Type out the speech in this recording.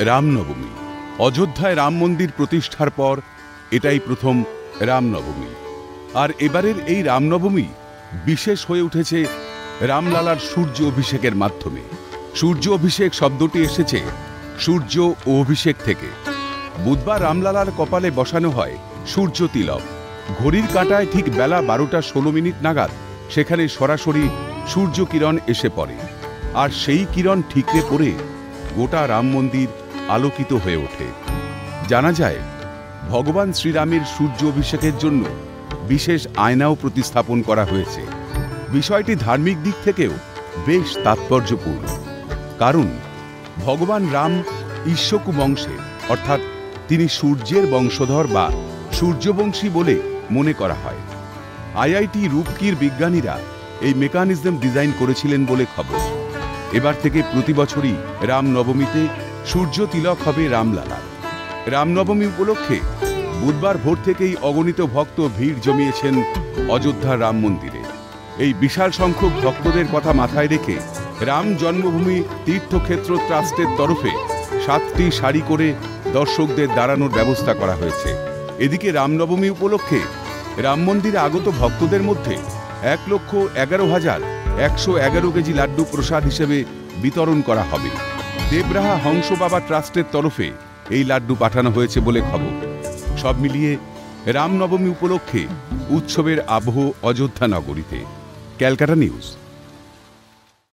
রামনবমী। অযোধ্যায় রাম মন্দির প্রতিষ্ঠার পর এটাই প্রথম রামনবমী। আর এবারের এই রামনবমী বিশেষ হয়ে উঠেছে রামলালার সূর্য অভিষেকের মাধ্যমে। সূর্য অভিষেক শব্দটি এসেছে সূর্য ও অভিষেক থেকে। বুধবার রামলালার কপালে বসানো হয় সূর্য তিলক। ঘড়ির কাঁটায় ঠিক বেলা 12টা 16 মিনিট নাগাদ সেখানে সরাসরি সূর্য কিরণ এসে পড়ে, আর সেই কিরণ ঠিকরে পড়ে গোটা রাম মন্দির আলোকিত হয়ে ওঠে। জানা যায়, ভগবান শ্রীরামের সূর্য অভিষেকের জন্য বিশেষ আয়নাও প্রতিস্থাপন করা হয়েছে। বিষয়টি ধার্মিক দিক থেকেও বেশ তাৎপর্যপূর্ণ, কারণ ভগবান রাম ইক্ষ্বাকু বংশের, অর্থাৎ তিনি সূর্যের বংশধর বা সূর্যবংশী বলে মনে করা হয়। আইআইটি রুরকির বিজ্ঞানীরা এই মেকানিজম ডিজাইন করেছিলেন বলে খবর। এবার থেকে প্রতি বছরই রামনবমীতে সূর্য তিলক হবে রামলালার। রামনবমী উপলক্ষে বুধবার ভোর থেকেই অগণিত ভক্ত ভিড় জমিয়েছেন অযোধ্যার রাম মন্দিরে। এই বিশাল সংখ্যক ভক্তদের কথা মাথায় রেখে রাম জন্মভূমি তীর্থক্ষেত্র ট্রাস্টের তরফে 7টি সারি করে দর্শকদের দাঁড়ানোর ব্যবস্থা করা হয়েছে। এদিকে রামনবমী উপলক্ষে রাম মন্দিরে আগত ভক্তদের মধ্যে 1,11,111 কেজি লাড্ডু প্রসাদ হিসেবে বিতরণ করা হবে। দেবরাহা হংস বাবা ট্রাস্টের তরফে এই লাড্ডু পাঠানো হয়েছে বলে খবর। সব মিলিয়ে রামনবমী উপলক্ষে উৎসবের আবহ অযোধ্যা নগরীতে। ক্যালকাটা নিউজ।